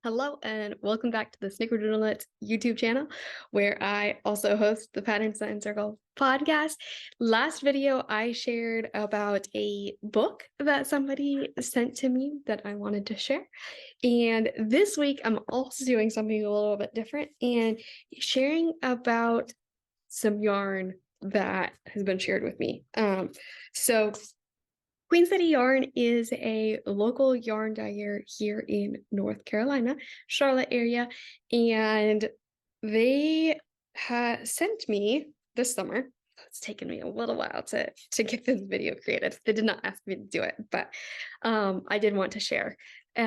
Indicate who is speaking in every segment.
Speaker 1: Hello and welcome back to the Snickerdoodle YouTube channel, where I also host the Pattern Design Circle podcast. Last video, I shared about a book that somebody sent to me that I wanted to share. And this week, I'm also doing something a little bit different and sharing about some yarn that has been shared with me. So Queen City Yarn is a local yarn dyer here in North Carolina, Charlotte area, and they sent me this summer. It's taken me a little while to get this video created. They did not ask me to do it, but I did want to share. They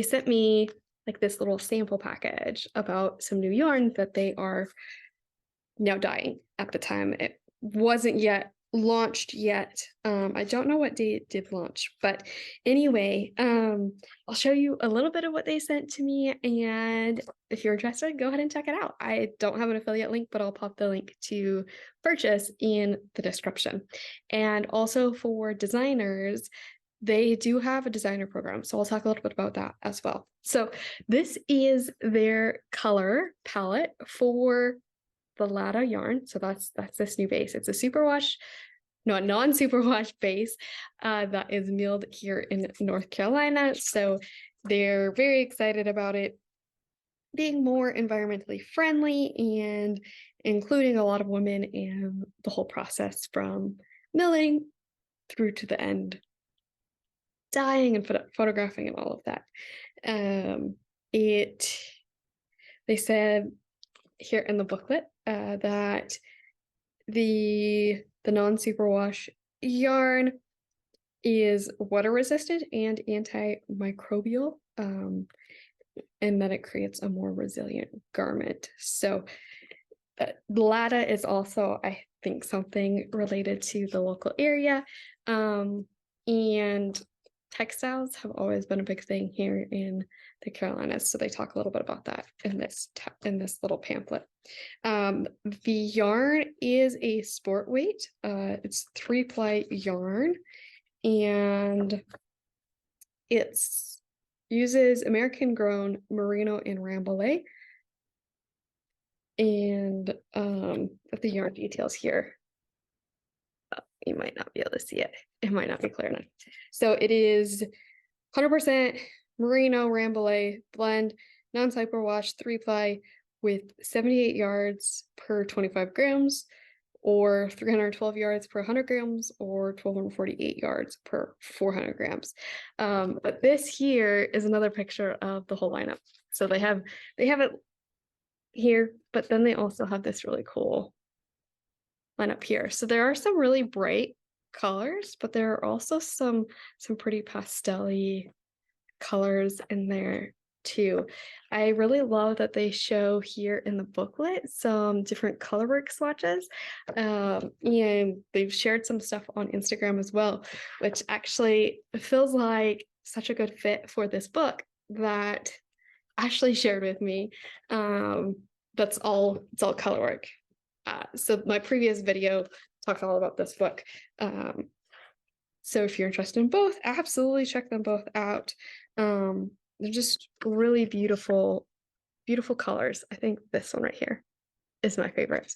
Speaker 1: sent me like this little sample package about some new yarn that they are now dyeing. At the time, it wasn't yet launched yet. I don't know what day it did launch, but anyway, I'll show you a little bit of what they sent to me, and if you're interested, go ahead and check it out. I don't have an affiliate link, but I'll pop the link to purchase in the description. And also for designers, they do have a designer program, so I'll talk a little bit about that as well. So this is their color palette for the Latta yarn. So that's this new base. It's a superwash, no, a non-superwash base that is milled here in North Carolina. So they're very excited about it being more environmentally friendly and including a lot of women in the whole process from milling through to the end dyeing and photographing and all of that. They said here in the booklet that the non-superwash yarn is water resistant and antimicrobial, and that it creates a more resilient garment. So Latta is also, I think, something related to the local area, and textiles have always been a big thing here in the Carolinas, so they talk a little bit about that in this little pamphlet. The yarn is a sport weight. It's 3-ply yarn, and it uses American-grown merino and rambouillet. And the yarn details here, you might not be able to see it. It might not be clear enough. So it is 100% merino rambouillet blend, non-superwash 3-ply with 78 yards per 25 grams, or 312 yards per 100 grams, or 1248 yards per 400 grams. But this here is another picture of the whole lineup. So they have it here, but then they also have this really cool lineup here. So there are some really bright colors, but there are also some pretty pastel-y colors in there too. I really love that they show here in the booklet some different colorwork swatches, and they've shared some stuff on Instagram as well, which actually feels like such a good fit for this book that Ashley shared with me. It's all colorwork. So my previous video talked all about this book. So if you're interested in both, absolutely check them both out. They're just really beautiful colors. I think this one right here is my favorite,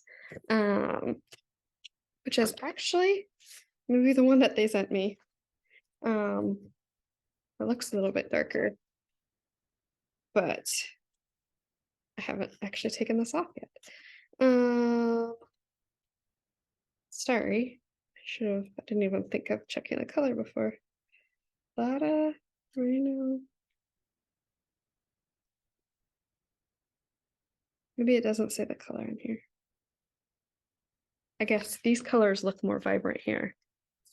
Speaker 1: which is actually maybe the one that they sent me. It looks a little bit darker, but I haven't actually taken this off yet. Sorry, I didn't even think of checking the color before. Lata, Reno. Maybe it doesn't say the color in here. I guess these colors look more vibrant here.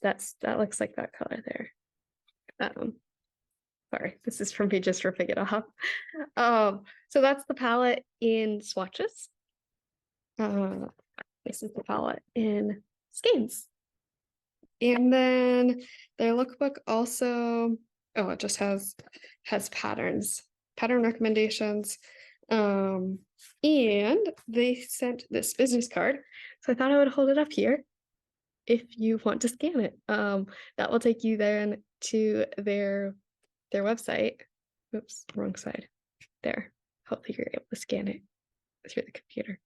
Speaker 1: That looks like that color there. Sorry, this is from me just ripping it off. So that's the palette in swatches. This is the palette in skeins. And then their lookbook also, it just has pattern recommendations. And they sent this business card. So I thought I would hold it up here if you want to scan it. That will take you then to their their website. Oops, wrong side. There. Hopefully you're able to scan it through the computer.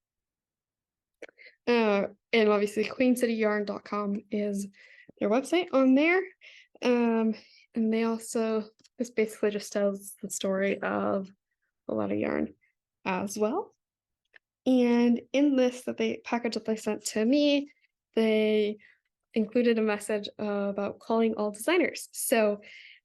Speaker 1: And obviously queencityyarn.com is their website on there. And they also, this basically just tells the story of a lot of yarn as well. And in this package that they sent to me, they included a message about calling all designers. So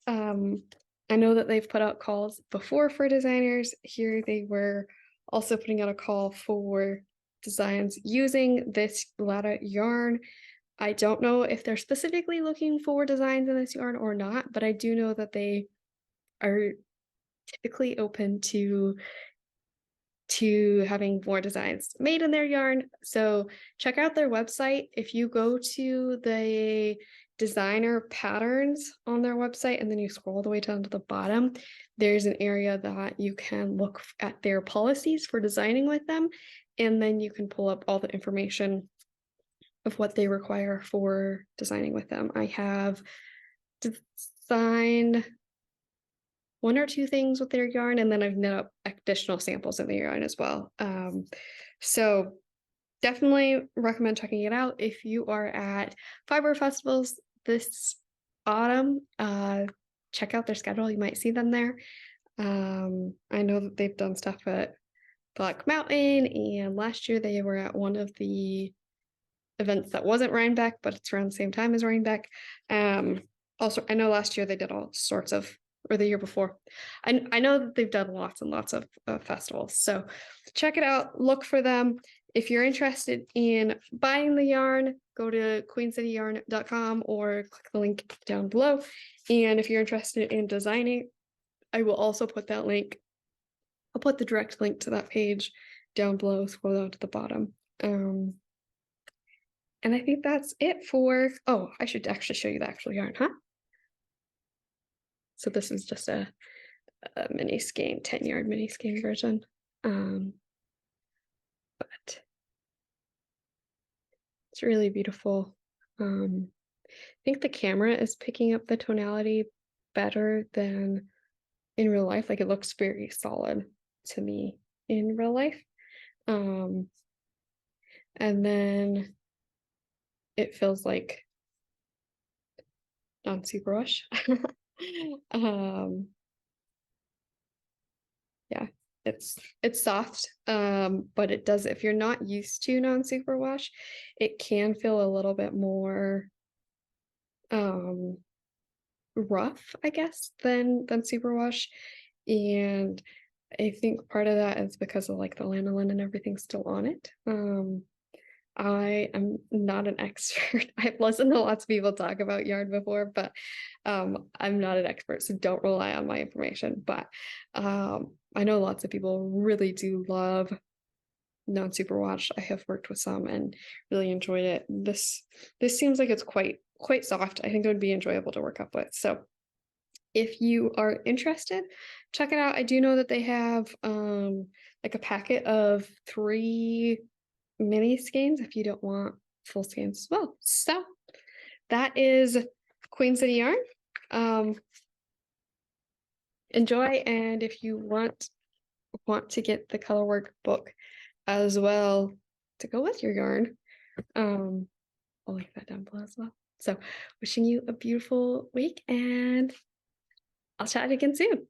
Speaker 1: I know that they've put out calls before for designers. Here they were also putting out a call for designs using this Latta yarn. I don't know if they're specifically looking for designs in this yarn or not, but I do know that they are typically open to having more designs made in their yarn. So check out their website. If you go to the designer patterns on their website and then you scroll all the way down to the bottom, there's an area that you can look at their policies for designing with them, and then you can pull up all the information of what they require for designing with them. I have designed one or two things with their yarn, and then I've knit up additional samples of the yarn as well. So definitely recommend checking it out. If you are at fiber festivals this autumn, check out their schedule. You might see them there. I know that they've done stuff at Black Mountain, and last year they were at one of the events that wasn't Rhinebeck, but it's around the same time as Rhinebeck. Also, I know last year they did all sorts of, or the year before. I know that they've done lots and lots of festivals. So check it out, look for them. If you're interested in buying the yarn, go to queencityyarn.com or click the link down below. And if you're interested in designing, I will also put that link. I'll put the direct link to that page down below, scroll down to the bottom. And I think that's it for, oh, I should actually show you the actual yarn, huh? So this is just a mini skein, 10-yard mini skein version. But it's really beautiful. I think the camera is picking up the tonality better than in real life. Like, it looks very solid to me in real life. And then it feels like non-superwash. Yeah, it's soft, but it does, if you're not used to non-superwash, it can feel a little bit more rough, I guess, than superwash. And I think part of that is because of like the lanolin and everything still on it. I am not an expert. I've listened to lots of people talk about yarn before, but I'm not an expert, so don't rely on my information. But I know lots of people really do love non-superwash. I have worked with some and really enjoyed it. This seems like it's quite soft. I think it would be enjoyable to work up with. So if you are interested, check it out. I do know that they have like a packet of 3 mini skeins if you don't want full skeins as well. So that is Queen City Yarn. Enjoy, and if you want to get the color work book as well to go with your yarn, I'll link that down below as well. So wishing you a beautiful week, and I'll chat again soon.